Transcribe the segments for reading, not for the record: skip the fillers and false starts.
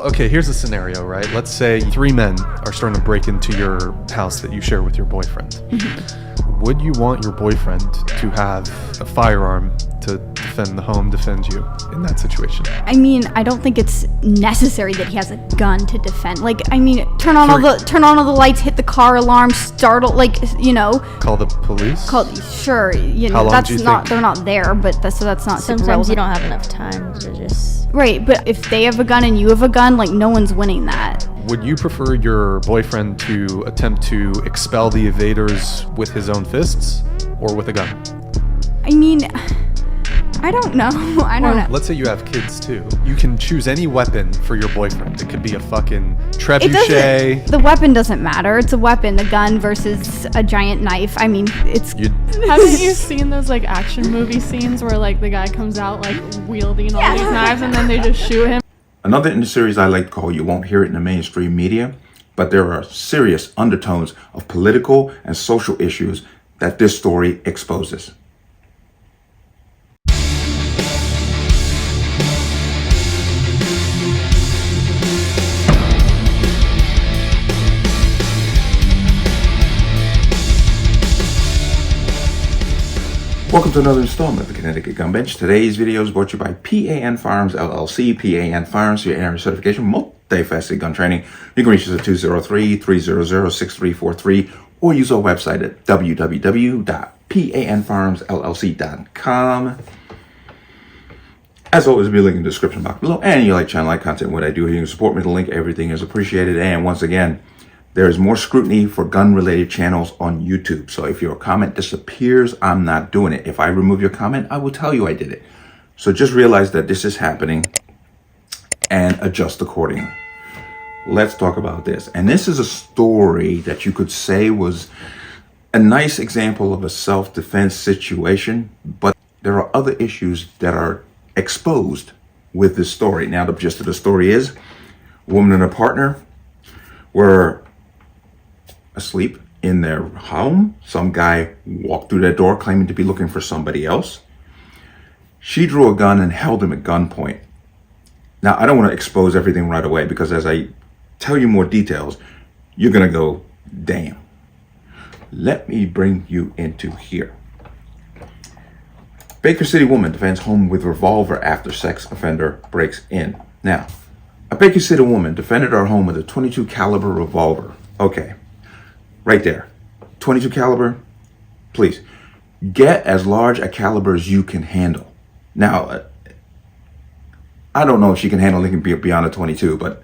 Okay, here's a scenario, right? Let's say 3 men are starting to break into your house that you share with your boyfriend. Would you want your boyfriend to have a firearm to defend the home, defend you in that situation? I mean, I don't think it's necessary that he has a gun to defend. Like, I mean, turn on all the lights, hit the car alarm, startle, like, you know. Call the police? Sure, you know, How long that's do you not, think? they're not there, but that's not super Sometimes relevant. you don't have enough time to just... Right, but if they have a gun and you have a gun, like, no one's winning that. Would you prefer your boyfriend to attempt to expel the evaders with his own fists or with a gun? I mean, I don't know. I don't know. Let's say you have kids too. You can choose any weapon for your boyfriend. It could be a fucking It trebuchet. doesn't, the weapon doesn't matter. It's a weapon, a gun versus a giant knife. I mean, it's... Haven't you seen those like action movie scenes where like the guy comes out like wielding all these knives and then they just shoot him? Another in the series I like to call You Won't Hear It in the Mainstream Media, but there are serious undertones of political and social issues that this story exposes. Welcome to another installment of the Connecticut Gun Bench. Today's video is brought to you by P.A.N. Firearms, LLC. P.A.N. Firearms, your area certification, multifaceted gun training. You can reach us at 203-300-6343 or use our website at www.panfirearmsllc.com. As always, be a link in the description box below. And you like channel, like content, what I do here, you can support me. The link, everything is appreciated. And once again, there is more scrutiny for gun-related channels on YouTube. So if your comment disappears, I'm not doing it. If I remove your comment, I will tell you I did it. So just realize that this is happening and adjust accordingly. Let's talk about this. And this is a story that you could say was a nice example of a self-defense situation, but there are other issues that are exposed with this story. Now, the gist of the story is a woman and her partner were asleep in their home. Some guy walked through their door claiming to be looking for somebody else. She drew a gun and held him at gunpoint. Now, I don't want to expose everything right away because as I tell you more details, you're going to go, damn. Let me bring you into here. Baker City woman defends home with revolver after sex offender breaks in. Now, a Baker City woman defended her home with a .22 caliber revolver. Okay. Right there, 22 caliber, please. Get as large a caliber as you can handle. Now, I don't know if she can handle anything beyond a 22, but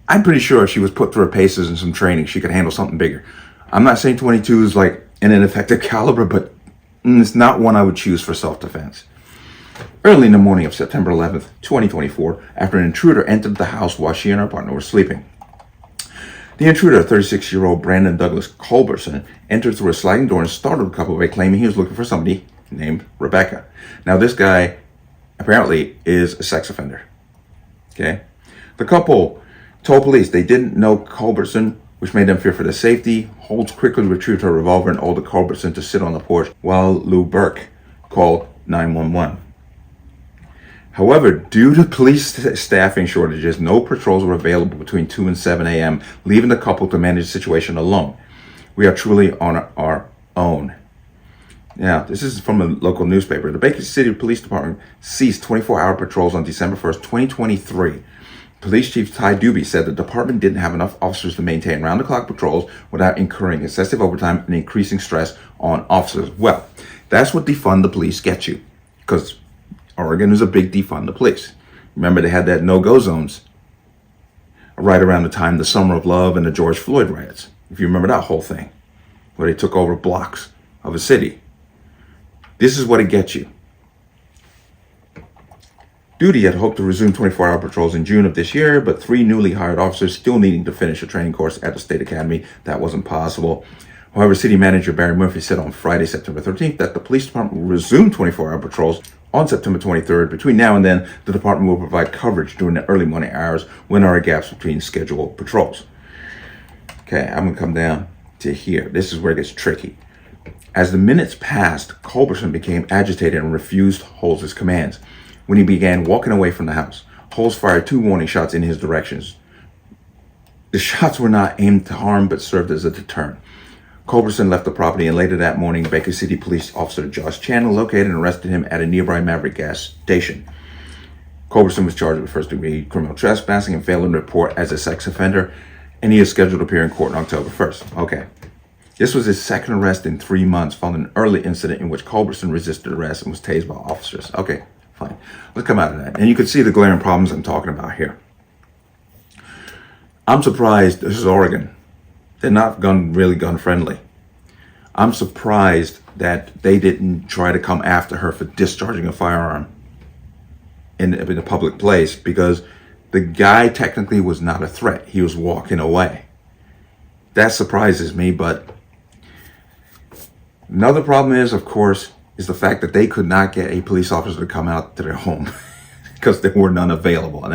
I'm pretty sure if she was put through her paces and some training, she could handle something bigger. I'm not saying 22 is like an ineffective caliber, but it's not one I would choose for self-defense. Early in the morning of September 11th, 2024, after an intruder entered the house while she and her partner were sleeping. The intruder, 36-year-old Brandon Douglas Culberson, entered through a sliding door and startled the couple by claiming he was looking for somebody named Rebecca. Now, this guy apparently is a sex offender. Okay? The couple told police they didn't know Culberson, which made them fear for their safety. Holtz quickly retrieved her revolver and ordered Culberson to sit on the porch while Lou Burke called 911. However, due to police staffing shortages, no patrols were available between 2 and 7 a.m., leaving the couple to manage the situation alone. We are truly on our own. Now, this is from a local newspaper. The Baker City Police Department ceased 24-hour patrols on December 1st, 2023. Police Chief Ty Doobie said the department didn't have enough officers to maintain round-the-clock patrols without incurring excessive overtime and increasing stress on officers. Well, that's what defund the police gets you, because Oregon is a big defund the police. Remember, they had that no-go zones right around the time the Summer of Love and the George Floyd riots. If you remember that whole thing, where they took over blocks of a city. This is what it gets you. Duty had hoped to resume 24-hour patrols in June of this year, but 3 newly hired officers still needing to finish a training course at the State Academy. That wasn't possible. However, City Manager Barry Murphy said on Friday, September 13th, that the police department will resume 24-hour patrols on September 23rd. Between now and then, the department will provide coverage during the early morning hours when there are gaps between scheduled patrols. Okay, I'm going to come down to here. This is where it gets tricky. As the minutes passed, Culberson became agitated and refused Holtz's commands. When he began walking away from the house, Holmes fired 2 warning shots in his directions. The shots were not aimed to harm, but served as a deterrent. Culberson left the property, and later that morning, Baker City Police Officer Josh Chandler located and arrested him at a nearby Maverick gas station. Culberson was charged with first-degree criminal trespassing and failing to report as a sex offender, and he is scheduled to appear in court on October 1st. Okay. This was his second arrest in 3 months following an early incident in which Culberson resisted arrest and was tased by officers. Okay, fine. Let's come out of that. And you can see the glaring problems I'm talking about here. I'm surprised, this is Oregon. They're not really gun friendly. I'm surprised that they didn't try to come after her for discharging a firearm in a public place, because the guy technically was not a threat. He was walking away. That surprises me, but another problem is, of course, is the fact that they could not get a police officer to come out to their home because there were none available. And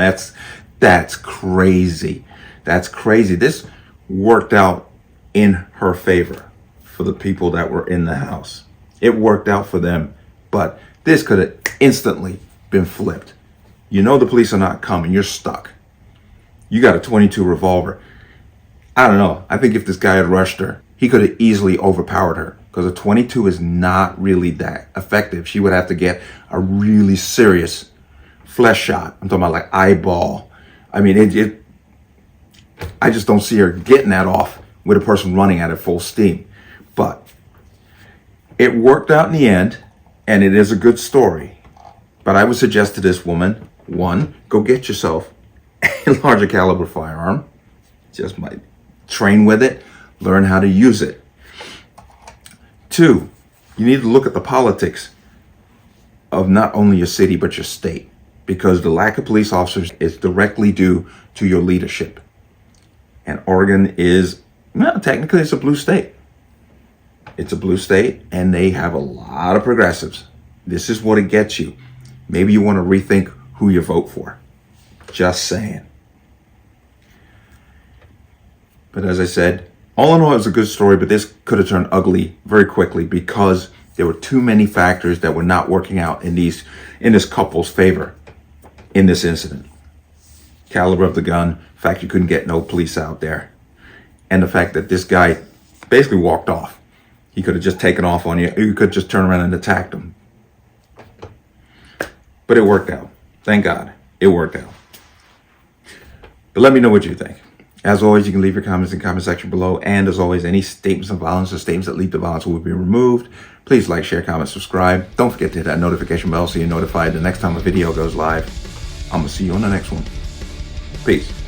that's crazy. That's crazy. This worked out in her favor for the people that were in the house. It worked out for them, but this could have instantly been flipped. You know the police are not coming. You're stuck. You got a .22 revolver. I don't know. I think if this guy had rushed her, he could have easily overpowered her, because a .22 is not really that effective. She would have to get a really serious flesh shot. I'm talking about like eyeball. I mean, I just don't see her getting that off with a person running at it full steam. But it worked out in the end, and it is a good story. But I would suggest to this woman, 1, go get yourself a larger caliber firearm. Just might train with it, learn how to use it. 2, you need to look at the politics of not only your city, but your state, because the lack of police officers is directly due to your leadership. And Oregon is, well, technically it's a blue state. It's a blue state, and they have a lot of progressives. This is what it gets you. Maybe you want to rethink who you vote for. Just saying. But as I said, all in all, it was a good story, but this could have turned ugly very quickly because there were too many factors that were not working out in this couple's favor in this incident. Caliber of the gun, fact you couldn't get no police out there, and the fact that this guy basically walked off. He could have just taken off on you. You could just turn around and attacked him. But it worked out. Thank God. It worked out. But let me know what you think. As always, you can leave your comments in the comment section below. And as always, any statements of violence or statements that lead to violence will be removed. Please like, share, comment, subscribe. Don't forget to hit that notification bell so you're notified the next time a video goes live. I'm going to see you on the next one. Peace.